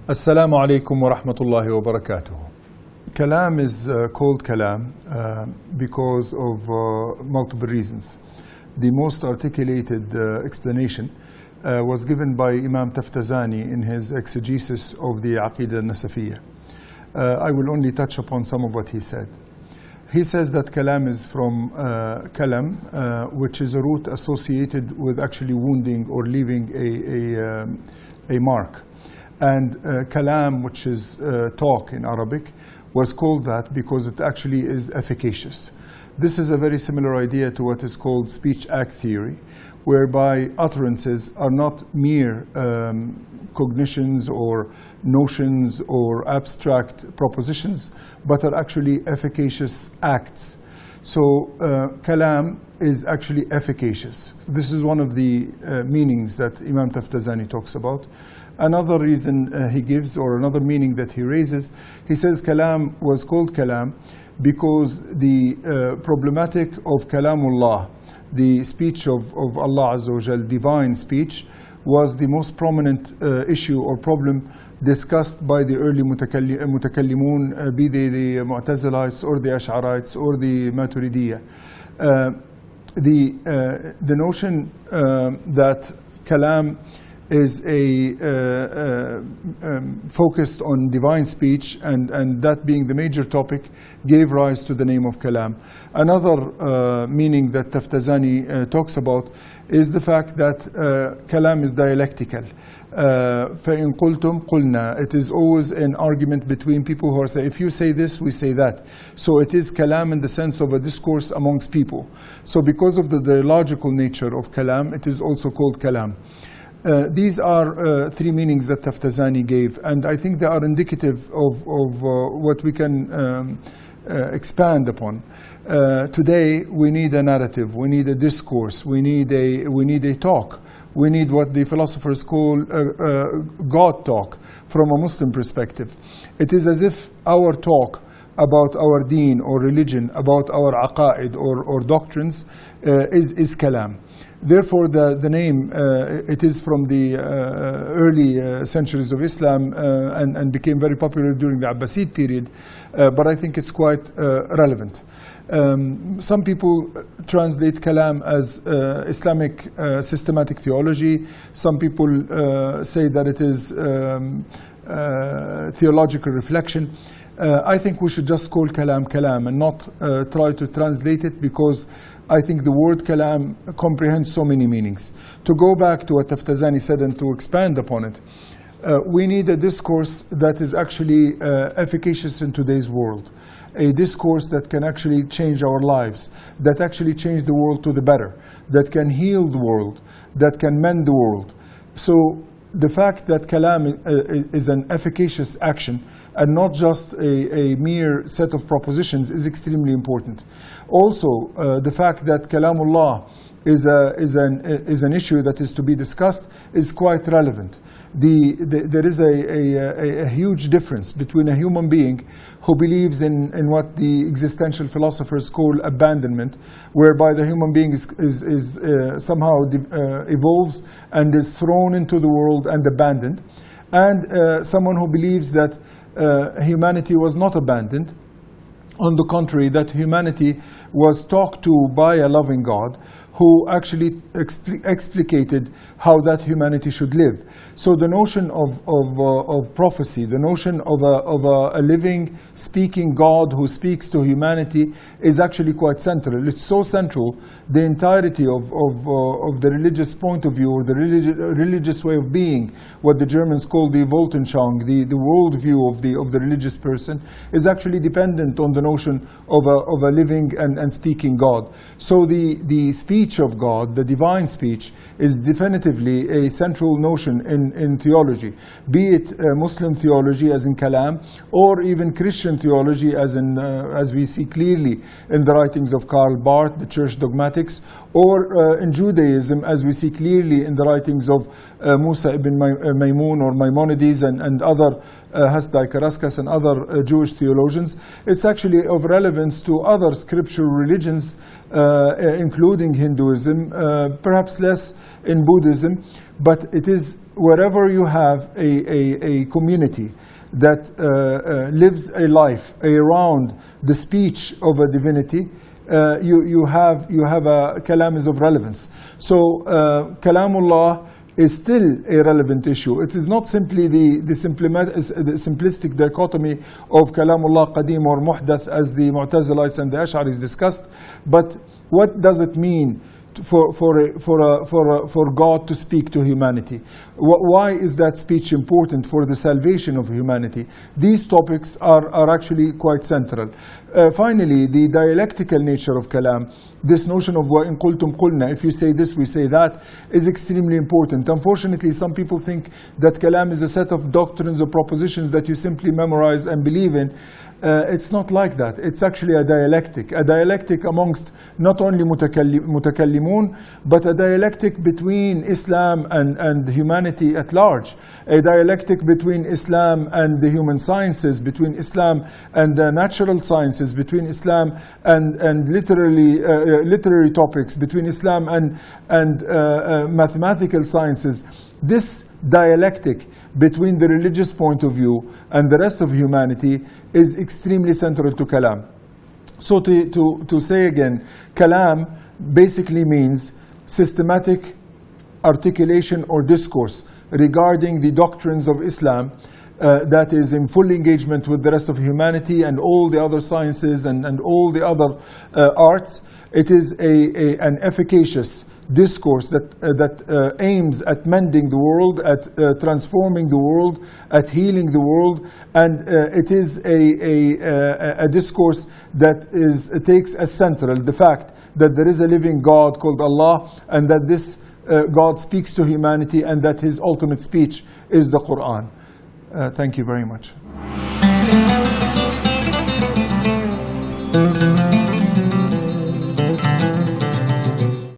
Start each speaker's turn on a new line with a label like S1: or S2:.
S1: Assalamu alaikum wa rahmatullahi wa barakatuh. Kalam is called Kalam because of multiple reasons. The most articulated explanation was given by Imam Taftazani in his exegesis of the Aqidah al-Nasafiyya. I will only touch upon some of what he said. He says that Kalam is from Kalam, which is a root associated with actually wounding or leaving a mark. And Kalam, which is talk in Arabic, was called that because it actually is efficacious. This is a very similar idea to what is called speech-act theory, whereby utterances are not mere cognitions or notions or abstract propositions, but are actually efficacious acts. So Kalam is actually efficacious. This is one of the meanings that Imam Taftazani talks about. Another reason he gives, or another meaning that he raises, he says Kalam was called Kalam because the problematic of Kalamullah, the speech of Allah Azza wa Jal, divine speech, was the most prominent issue or problem discussed by the early mutakallimun, be they the Mu'tazilites or the Ash'arites or the Maturidiyya. The notion that Kalam is focused on divine speech, and that being the major topic, gave rise to the name of Kalam. Another meaning that Taftazani talks about is the fact that Kalam is dialectical. فَإِن قُلْتُمْ قُلْنَا. It is always an argument between people who are saying, if you say this, we say that. So it is Kalam in the sense of a discourse amongst people. So because of the dialogical nature of Kalam, it is also called Kalam. These are three meanings that Taftazani gave, and I think they are indicative of what we can expand upon. Today we need a narrative, we need a discourse, we need a talk, we need what the philosophers call God talk from a Muslim perspective. It is as if our talk about our deen or religion, about our aqa'id or doctrines is Kalam. Therefore, the name, it is from the early centuries of Islam and became very popular during the Abbasid period, but I think it's quite relevant. Some people translate Kalam as Islamic systematic theology. Some people say that it is theological reflection. I think we should just call Kalam Kalam and not try to translate it, because I think the word Kalam comprehends so many meanings. To go back to what Taftazani said and to expand upon it, we need a discourse that is actually efficacious in today's world. A discourse that can actually change our lives, that actually change the world to the better, that can heal the world, that can mend the world. So the fact that Kalam is an efficacious action and not just a mere set of propositions is extremely important. Also, the fact that Kalamullah is an issue that is to be discussed is quite relevant. There is a huge difference between a human being who believes in what the existential philosophers call abandonment, whereby the human being is somehow evolves and is thrown into the world and abandoned, and someone who believes that humanity was not abandoned. On the contrary, that humanity was talked to by a loving God who actually explicated how that humanity should live. So the notion of prophecy, the notion of a living, speaking God who speaks to humanity is actually quite central. It's so central, the entirety of the religious point of view, or the religious way of being, what the Germans call the Weltanschauung, the worldview of the religious person, is actually dependent on the notion of a living and speaking God. So the speech of God, the divine speech, is definitively a central notion in theology, be it Muslim theology as in Kalam, or even Christian theology as we see clearly in the writings of Karl Barth, the Church Dogmatics, or in Judaism as we see clearly in the writings of Musa ibn Maymun or Maimonides and other Hasdai Karaskas and other Jewish theologians. It's actually of relevance to other scriptural religions, including Hinduism, perhaps less in Buddhism, but it is wherever you have a community that lives a life around the speech of a divinity, you have a kalam is of relevance. So kalamullah is still a relevant issue. It is not simply the simplistic dichotomy of kalamullah qadim or muhdath as the Mu'tazilites and the Ash'aris discussed, but what does it mean for God to speak to humanity? Why is that speech important for the salvation of humanity? These topics are actually quite central. Finally, the dialectical nature of kalam, this notion of وَإِن قُلْتُمْ قُلْنَا, if you say this, we say that, is extremely important. Unfortunately, some people think that kalam is a set of doctrines or propositions that you simply memorize and believe in. It's not like that. It's actually a dialectic amongst not only mutakallimun, but a dialectic between Islam and humanity at large, a dialectic between Islam and the human sciences, between Islam and the natural sciences, between Islam and literary topics, between Islam and mathematical sciences. This dialectic between the religious point of view and the rest of humanity is extremely central to kalam. So to say again, kalam basically means systematic articulation or discourse regarding the doctrines of Islam that is in full engagement with the rest of humanity and all the other sciences and all the other arts. It is an efficacious discourse that aims at mending the world, at transforming the world, at healing the world, and it is a discourse that takes as central the fact that there is a living God called Allah, and that this God speaks to humanity, and that his ultimate speech is the Quran. Thank you very much.